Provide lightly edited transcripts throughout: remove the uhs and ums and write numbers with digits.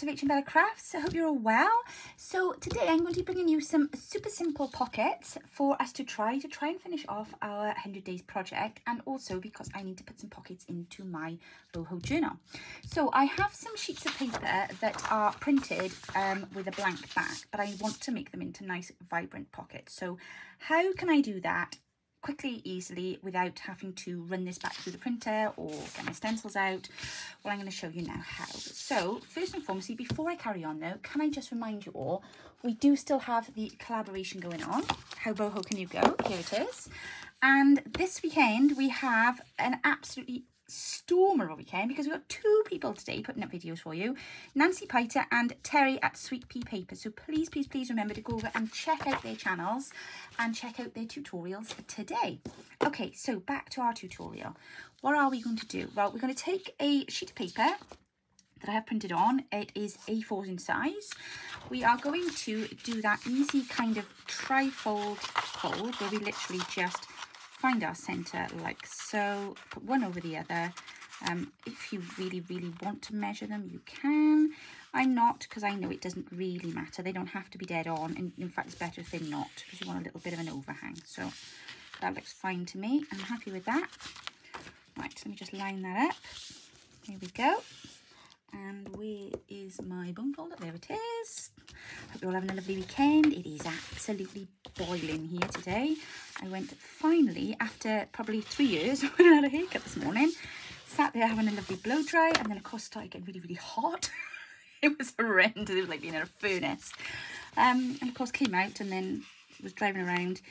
RachandBella Crafts. I hope you're all well. So today I'm going to be bringing you some super simple pockets for us to try and finish off our 100 days project, and also because I need to put some pockets into my boho journal. So I have some sheets of paper that are printed with a blank back, but I want to make them into nice vibrant pockets. So how can I do that quickly, easily, without having to run this back through the printer or get my stencils out? Well, I'm going to show you now how. So first and foremost, before I carry on though, can I just remind you all, we do still have the collaboration going on. How boho can you go? Here it is. And this weekend we have an absolutely stormer weekend because we've got two people today putting up videos for you, Nancy Piter and Terry at Sweet Pea Paper. So please remember to go over and check out their channels and check out their tutorials today. Okay, so back to our tutorial. What are we going to do? Well, we're going to take a sheet of paper that I have printed on. It is A4 in size. We are going to do that easy kind of tri-fold fold where we literally just find our center like so, put one over the other. If you really want to measure them, you can. I'm not, because I know it doesn't really matter. They don't have to be dead on, and in fact it's better if they're not, because you want a little bit of an overhang. So that looks fine to me. I'm happy with that. Right, let me just line that up. Here we go. And where is my bone folder? There it is. Hope you're all having a lovely weekend. It is absolutely boiling here today. I went finally, after probably 3 years, I had a haircut this morning. Sat there having a lovely blow dry, and then of course started getting really hot. It was horrendous. It was like being in a furnace. And of course came out and then was driving around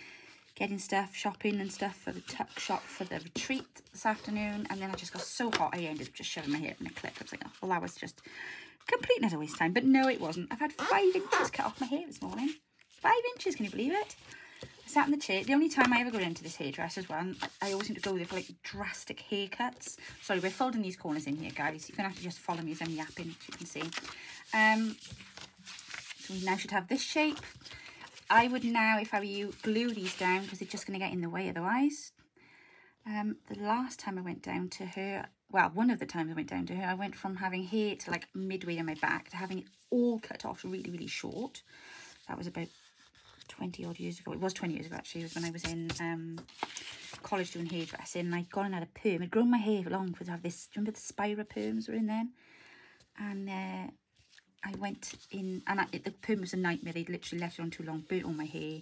getting stuff, shopping and stuff for the tuck shop for the retreat this afternoon. And then I just got so hot I ended up just shoving my hair in a clip. I was like, oh, well, that was just complete and utter waste of time. But no, it wasn't. I've had 5 inches cut off my hair this morning. 5 inches, can you believe it? I sat in the chair. The only time I ever go into this hairdresser's one, I always seem to go there for like drastic haircuts. Sorry, we're folding these corners in here, guys. You're going to have to just follow me as I'm yapping, as you can see. So we now should have this shape. I would now, if I were you, glue these down because they're just going to get in the way otherwise. The last time I went down to her, well, one of the times I went down to her, I went from having hair to like midway down my back to having it all cut off really short. That was about 20 odd years ago. It was 20 years ago actually. It was when I was in college doing hairdressing, and I'd gone and had a perm. I'd grown my hair long to have this. Remember the Spira perms were in then? And I went in, and the perm was a nightmare. They'd literally left it on too long, burnt all my hair.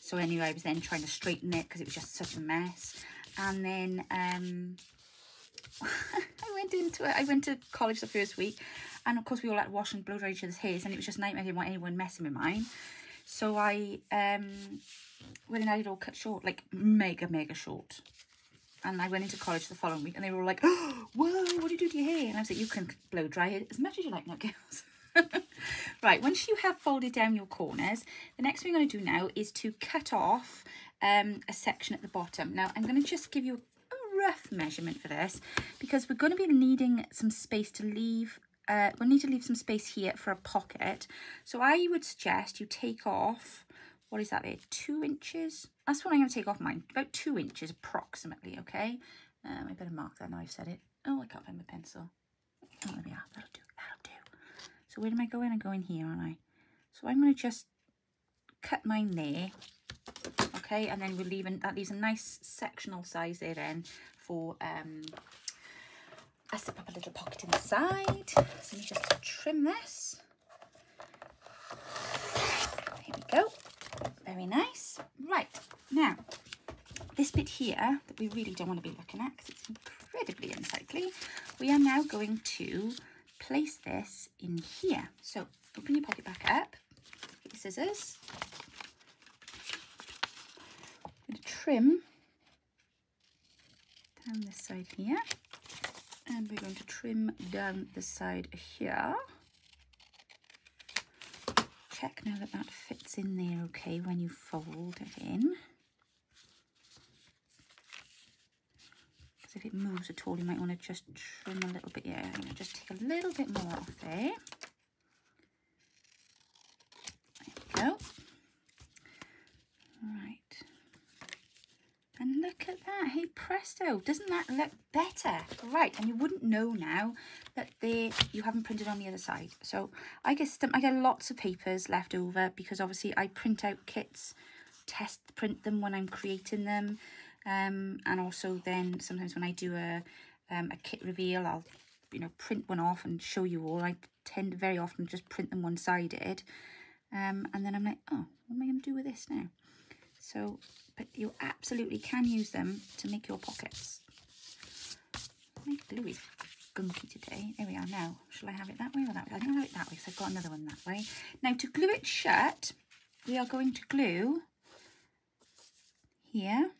So anyway, I was then trying to straighten it because it was just such a mess. And then I went to college the first week, and of course we all had to wash and blow dry each other's hairs, and it was just a nightmare. I didn't want anyone messing with mine. So I went and had it all cut short, like mega short. And I went into college the following week, and they were all like, oh, whoa, what do you do to your hair? And I was like, you can blow dry it as much as you like now, girls. Right, once you have folded down your corners, the next thing I'm going to do now is to cut off a section at the bottom. Now, I'm going to just give you a rough measurement for this, because we're going to be needing some space to leave. We'll need to leave some space here for a pocket. So I would suggest you take off, what is that there, 2 inches? That's what I'm going to take off mine, about 2 inches approximately, okay? I better mark that now I've said it. Oh, I can't find my pencil. Oh, there we are, that'll do. So where am I going? I'm going here, aren't I? So I'm going to just cut mine there, okay? And then we're leaving, that leaves a nice sectional size there then for us to pop a little pocket in the side. So let me just trim this. Here we go. Very nice. Right, now, this bit here that we really don't want to be looking at because it's incredibly unsightly, we are now going to place this in here. So open your pocket back up, get your scissors. I'm going to trim down this side here, and we're going to trim down the side here. Check now that that fits in there okay when you fold it in. If it moves at all, you might want to just trim a little bit. Yeah, I'm going to just take a little bit more off there. There we go. Right. And look look at that. Hey presto, doesn't that look better? Right, and you wouldn't know now that you haven't printed on the other side. So I get lots of papers left over because obviously I print out kits, test print them when I'm creating them, and also then sometimes when I do a kit reveal, I'll print one off and show you all. I tend to very often just print them one-sided, and then I'm like, oh, what am I going to do with this now? So, but you absolutely can use them to make your pockets. My glue is gunky today. There we are now. Shall I have it that way or that way? I think I'll have it that way because I've got another one that way. Now to glue it shut, we are going to glue here.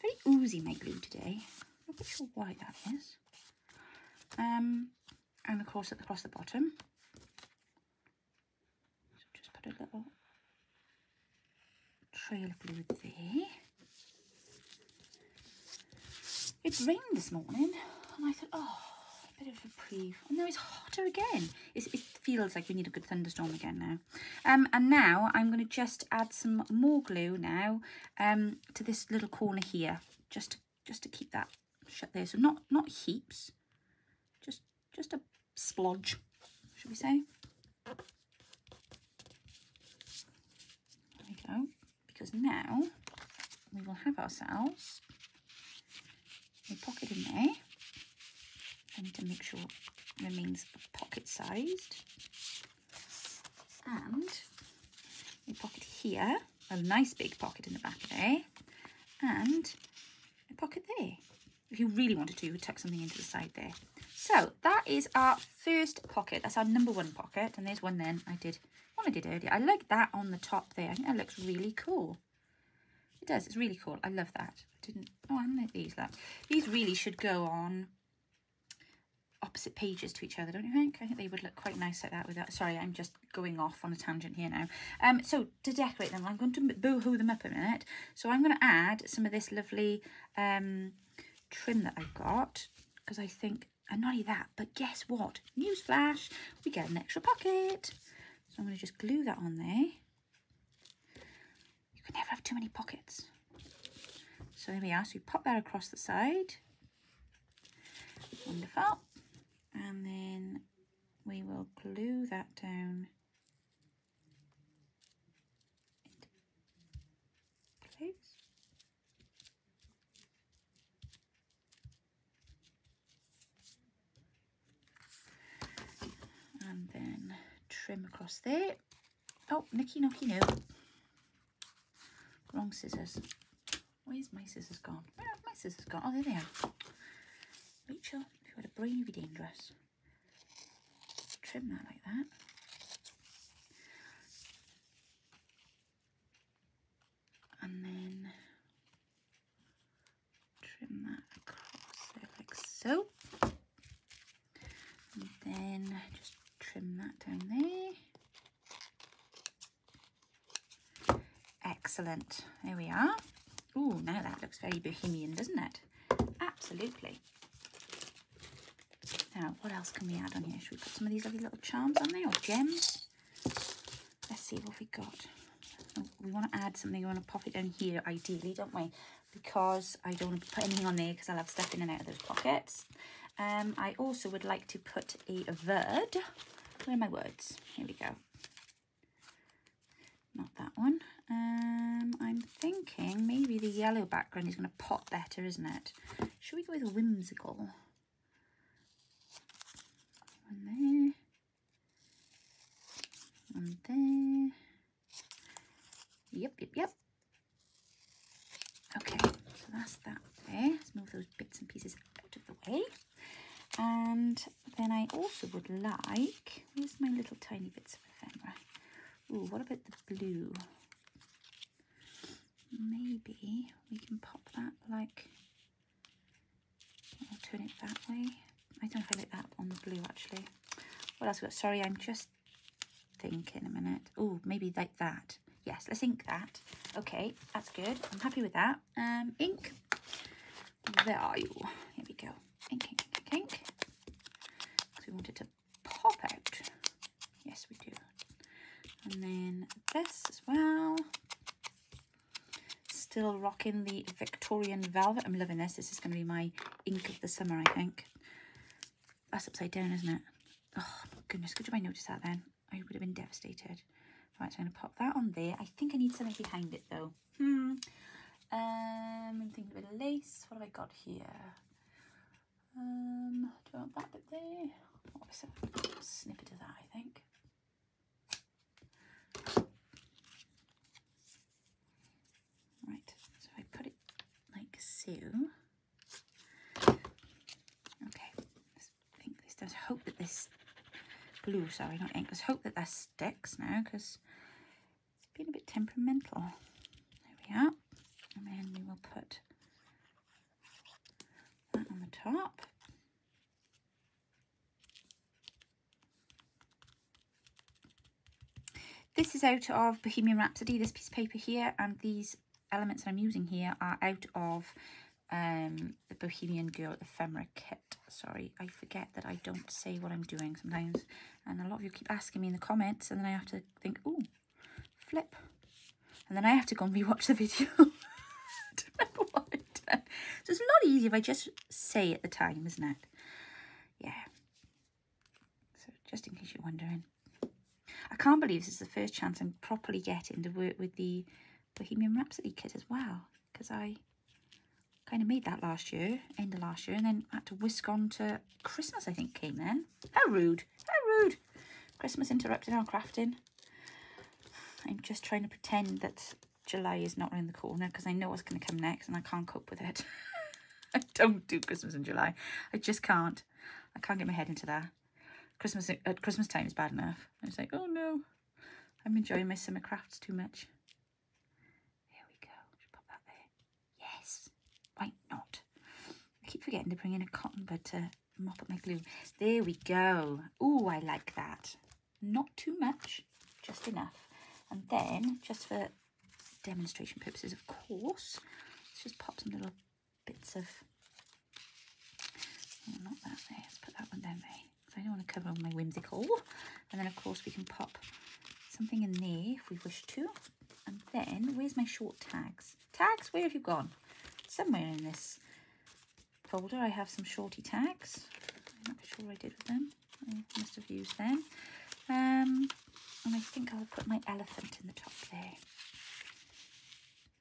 Very oozy my glue today. I'm not sure why that is. And of course across the bottom. So just put a little trail of glue there. It rained this morning and I thought, oh, a bit of a reprieve. And now it's hotter again. It feels like we need a good thunderstorm again now. And now I'm going to just add some more glue now to this little corner here, just to keep that shut there. So not heaps, just a splodge, should we say? There we go. Because now we will have ourselves a pocket in there. I need to make sure it remains pocket sized. And a pocket here, a nice big pocket in the back there, and a pocket there. If you really wanted to, you would tuck something into the side there. So that is our first pocket. That's our number one pocket. And there's one then I did earlier. I like that on the top there. I think that looks really cool. It does. It's really cool. I love that. Oh, I like these. Look. These really should go on opposite pages to each other, don't you think? I think they would look quite nice like that with that. Sorry, I'm just going off on a tangent here now. So to decorate them, I'm going to boohoo them up a minute. So I'm going to add some of this lovely trim that I've got because I think, and not only that, but guess what? Newsflash, we get an extra pocket. So I'm going to just glue that on there. You can never have too many pockets. So there we are. So we pop that across the side. Wonderful. And then we will glue that down into place. And then trim across there. Oh, Nicky Nocky no. Wrong scissors. Where's my scissors gone? Where have my scissors gone? Oh, there they are. Rachel, if you had a brain, you'd be dangerous. Just trim that like that. And then trim that across there like so. And then just trim that down there. Excellent. There we are. Oh, now that looks very bohemian, doesn't it? Absolutely. Now, what else can we add on here? Should we put some of these lovely little charms on there or gems? Let's see what we got. Oh, we want to add something. We want to pop it down here, ideally, don't we? Because I don't want to put anything on there because I'll have stuff in and out of those pockets. I also would like to put a word. Where are my words? Here we go. Not that one. I'm thinking maybe the yellow background is going to pop better, isn't it? Should we go with whimsical? One there. One there. Yep. Okay, so that's that there. Let's move those bits and pieces out of the way. And then I also would like, where's my little tiny bits of ephemera? Ooh, what about the blue? Maybe we can pop that like, I'll turn it that way. I don't know if I like that on the blue actually. What else we got? Sorry, I'm just thinking a minute. Oh, maybe like that. Yes, let's ink that. Okay, that's good. I'm happy with that. Ink. Where are you? Here we go. Ink. So we want it to pop out. Yes, we do. And then this as well. Still rocking the Victorian velvet. I'm loving this. This is going to be my ink of the summer, I think. That's upside down, isn't it? Oh, my goodness. Could you notice that then? I would have been devastated. Right, so I'm going to pop that on there. I think I need something behind it, though. I'm thinking a bit of lace. What have I got here? Do I want that bit there? Oh, it's a snippet of that, I think. Right, so I put it like so. Okay, I think this does. Hope that this glue, sorry, not ink. Let's hope that that sticks now, because it's been a bit temperamental. There we are. And then we will put that on the top. This is out of Bohemian Rhapsody, this piece of paper here, and these elements that I'm using here are out of the Bohemian Girl Ephemera kit. Sorry, I forget that I don't say what I'm doing sometimes, and a lot of you keep asking me in the comments, and then I have to think, oh, flip, and then I have to go and rewatch the video. I don't remember what I've done. So it's a lot easier if I just say at the time, isn't it? Yeah. So just in case you're wondering. I can't believe this is the first chance I'm properly getting to work with the Bohemian Rhapsody kit as well, because I kind of made that last year, end of last year, and then had to whisk on to Christmas, I think, came then. How rude, how rude. Christmas interrupted our crafting. I'm just trying to pretend that July is not around the corner, because I know what's going to come next and I can't cope with it. I don't do Christmas in July. I just can't. I can't get my head into that. Christmas at Christmas time is bad enough. I was like, oh no, I'm enjoying my summer crafts too much. There we go. Just pop that there. Yes. Why not? I keep forgetting to bring in a cotton bud to mop up my glue. There we go. Ooh, I like that. Not too much, just enough. And then, just for demonstration purposes, of course, let's just pop some little bits of, oh, not that there. Let's put that one down there. I don't want to cover all my whimsical. And then of course we can pop something in there if we wish to. And then where's my short tags? Tags, where have you gone? Somewhere in this folder I have some shorty tags. I'm not sure what I did with them. I must have used them. And I think I'll put my elephant in the top there,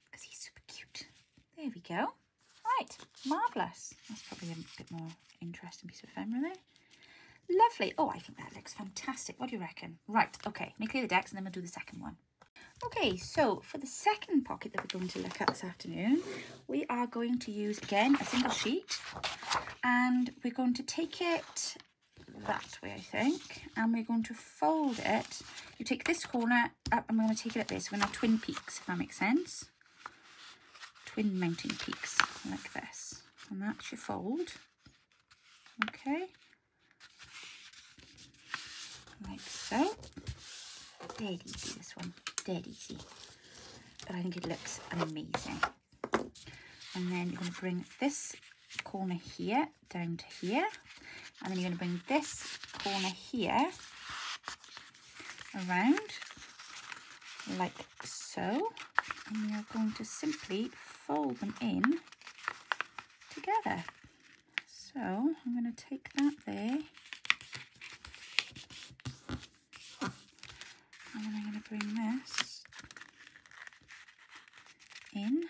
because he's super cute. There we go. Right, marvellous. That's probably a bit more interesting piece of ephemera there. Lovely. Oh, I think that looks fantastic. What do you reckon? Right, okay. Let me clear the decks and then we'll do the second one. Okay, so for the second pocket that we're going to look at this afternoon, we are going to use, again, a single sheet. And we're going to take it that way, I think. And we're going to fold it. You take this corner up and we're going to take it like this. We're going to have twin peaks, if that makes sense. Twin mountain peaks, like this. And that's your fold. Okay. Like so. Dead easy, this one. Dead easy. But I think it looks amazing. And then you're going to bring this corner here down to here. And then you're going to bring this corner here around like so. And we are going to simply fold them in together. So I'm going to take that there. And then I'm going to bring this in.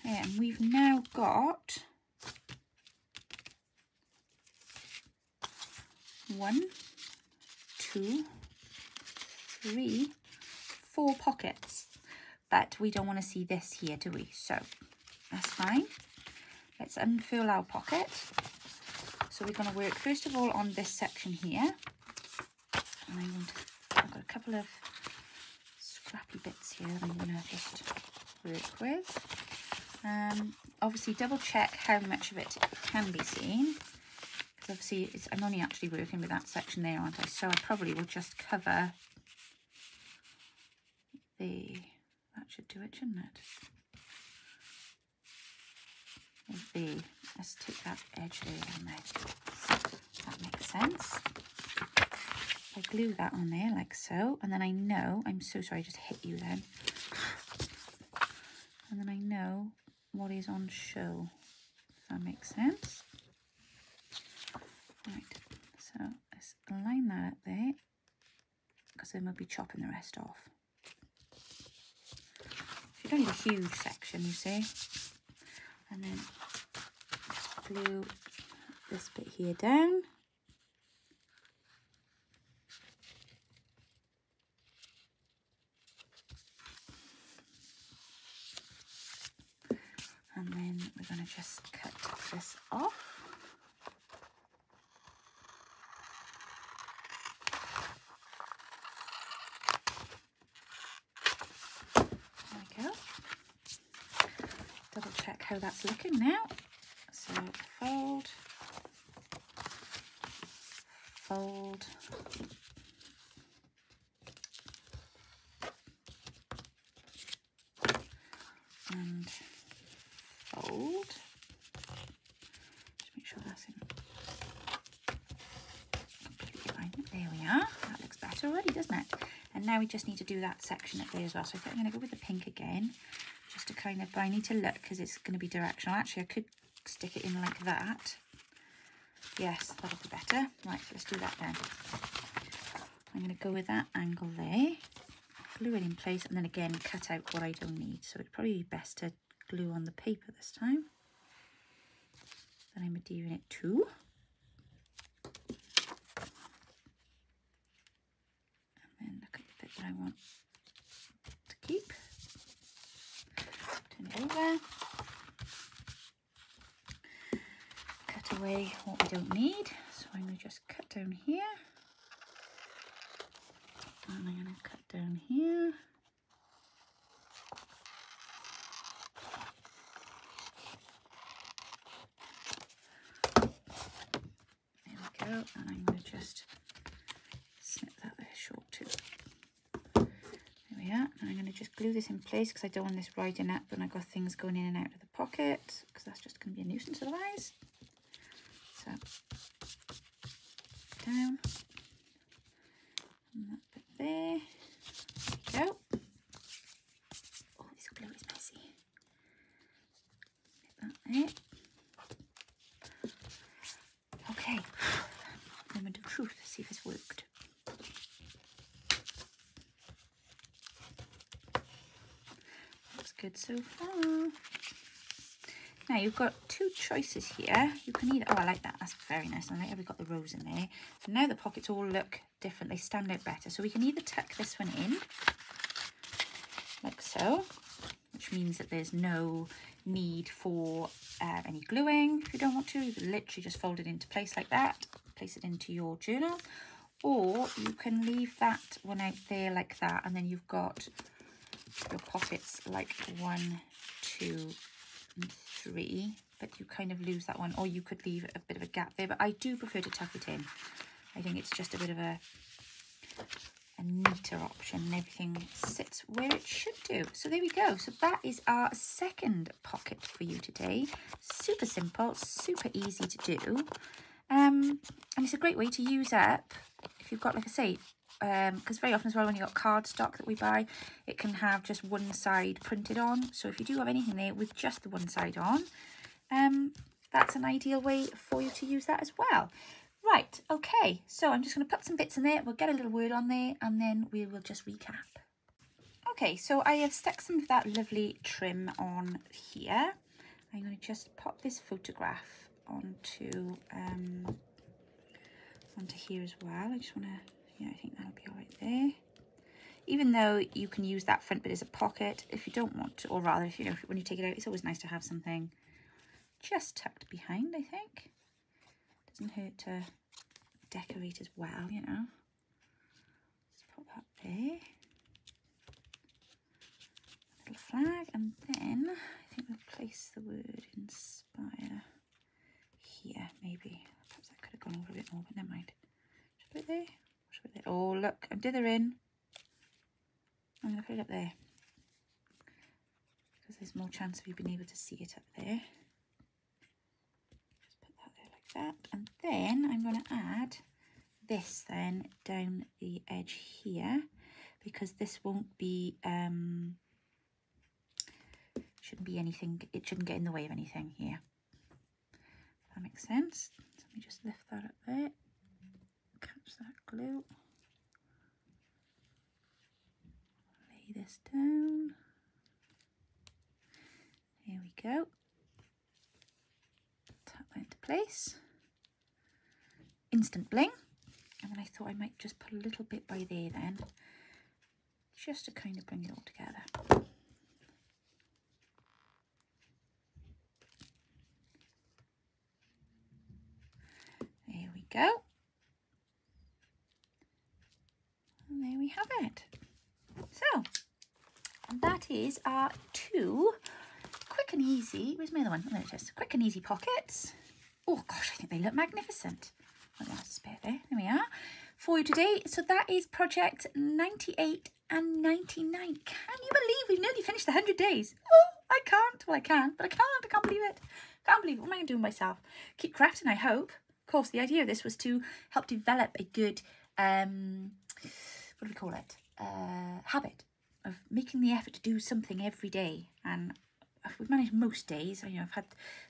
There, and we've now got 1, 2, 3, 4 pockets. But we don't want to see this here, do we? So that's fine. Let's unfurl our pocket. So we're going to work first of all on this section here. And I've got a couple of scrappy bits here that I'm going to just work with. Obviously double check how much of it can be seen. Because obviously I'm only actually working with that section there, aren't I? So I probably will just cover that should do it, shouldn't it? there. Let's take that edge there on there. That makes sense. I glue that on there like so, and then I know, I'm so sorry I just hit you then. And then I know what is on show. Does that make sense? Right, so let's line that up there, because then we'll be chopping the rest off. You don't need a huge section, you see. And then just glue this bit here down. And then we're going to just cut this off. Double check how that's looking now. So fold, fold, and fold. Just make sure that's in complete alignment. There we are. That looks better already, doesn't it? And now we just need to do that section up there as well. So I think I'm going to go with the pink again. Just to kind of, but I need to look because it's going to be directional. Actually, I could stick it in like that. Yes, that'll be better. Right, so let's do that then. I'm going to go with that angle there, glue it in place, and then again cut out what I don't need. So it'd probably be best to glue on the paper this time that I'm adhering it to. And then look at the bit that I want to keep. Turn it over, cut away what we don't need. So I'm going to just cut down here, and I'm going to cut down here, there we go, and I'm going to just snip that there short too. And I'm going to just glue this in place because I don't want this riding up when I've got things going in and out of the pocket, because that's just going to be a nuisance otherwise. So down, and that bit there. There we go. Oh, this glue is messy. Get that there. Okay, moment of truth. See if it's worked. Good so far. Now you've got two choices here. You can either, oh, I like that, that's very nice. I like how we've got the rows in there. So now the pockets all look different, they stand out better. So we can either tuck this one in like so, which means that there's no need for any gluing. If you don't want to, you can literally just fold it into place like that, place it into your journal, or you can leave that one out there like that, and then you've got your pockets like 1, 2, and 3, but you kind of lose that one, or you could leave a bit of a gap there, but I do prefer to tuck it in. I think it's just a bit of a neater option, and everything sits where it should do. So there we go. So that is our second pocket for you today. Super simple, super easy to do, and it's a great way to use up if you've got, like I say, because very often as well, when you've got cardstock that we buy, it can have just one side printed on. So if you do have anything there with just the one side on, that's an ideal way for you to use that as well. Right, okay, so I'm just going to put some bits in there, we'll get a little word on there, and then we will just recap. Okay, so I have stuck some of that lovely trim on here. I'm going to just pop this photograph onto here as well. I just want to, yeah, I think that'll be all right there. Even though you can use that front bit as a pocket if you don't want to, or rather, if you know, when you take it out, it's always nice to have something just tucked behind, I think. Doesn't hurt to decorate as well, you know. Just pop that there. A little flag, and then I think we'll place the word inspire here, maybe. Perhaps I could have gone over a bit more, but never mind. Should I put it there? Should I put it there? Oh, look, I'm dithering. I'm going to put it up there, because there's more chance of you being able to see it up there. that, and then I'm going to add this then down the edge here, because this won't be shouldn't be anything, it shouldn't get in the way of anything here. That makes sense. So let me just lift that up there, catch that glue, lay this down, here we go, tap that into place, instant bling. And then I thought I might just put a little bit by there then, just to kind of bring it all together. There we go. And there we have it. So, and that is our 2 quick and easy, where's my other one? Oh, there it is. Quick and easy pockets. Oh gosh, I think they look magnificent. I'll have to spare there. There we are for you today. So that is project 98 and 99. Can you believe we've nearly finished the 100 days? Oh, I can't. Well, I can, but I can't. I can't believe it. Can't believe it. What am I going to do myself? Keep crafting, I hope. Of course, the idea of this was to help develop a good, what do we call it? Habit of making the effort to do something every day. And we've managed most days. You know, I've had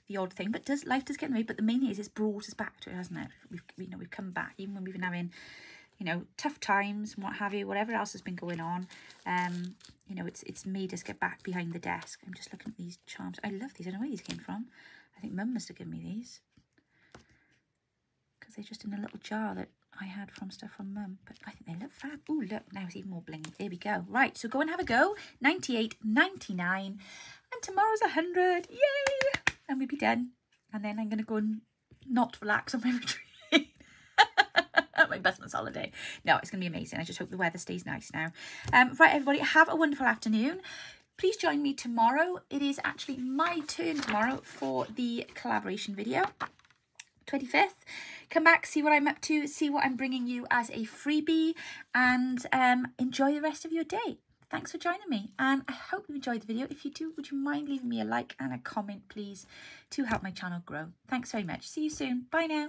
the odd thing, but life does get in the way. But the main thing is it's brought us back to it, hasn't it? We've come back, even when we've been having, you know, tough times and what have you, whatever else has been going on. You know, it's made us get back behind the desk. I'm just looking at these charms. I love these. I don't know where these came from. I think Mum must have given me these, because they're just in a little jar that I had from stuff from Mum, but I think they look fab. Oh, look, now it's even more bling. There we go. Right, so go and have a go. 98, 99, and tomorrow's 100. Yay! And we'll be done. And then I'm going to go and not relax on my retreat. My Christmas holiday. No, it's going to be amazing. I just hope the weather stays nice now. Right, everybody, have a wonderful afternoon. Please join me tomorrow. It is actually my turn tomorrow for the collaboration video. 25th. Come back, see what I'm up to, see what I'm bringing you as a freebie, and enjoy the rest of your day. Thanks for joining me, and I hope you enjoyed the video. If you do, would you mind leaving me a like and a comment, please, to help my channel grow? Thanks very much. See you soon. Bye now.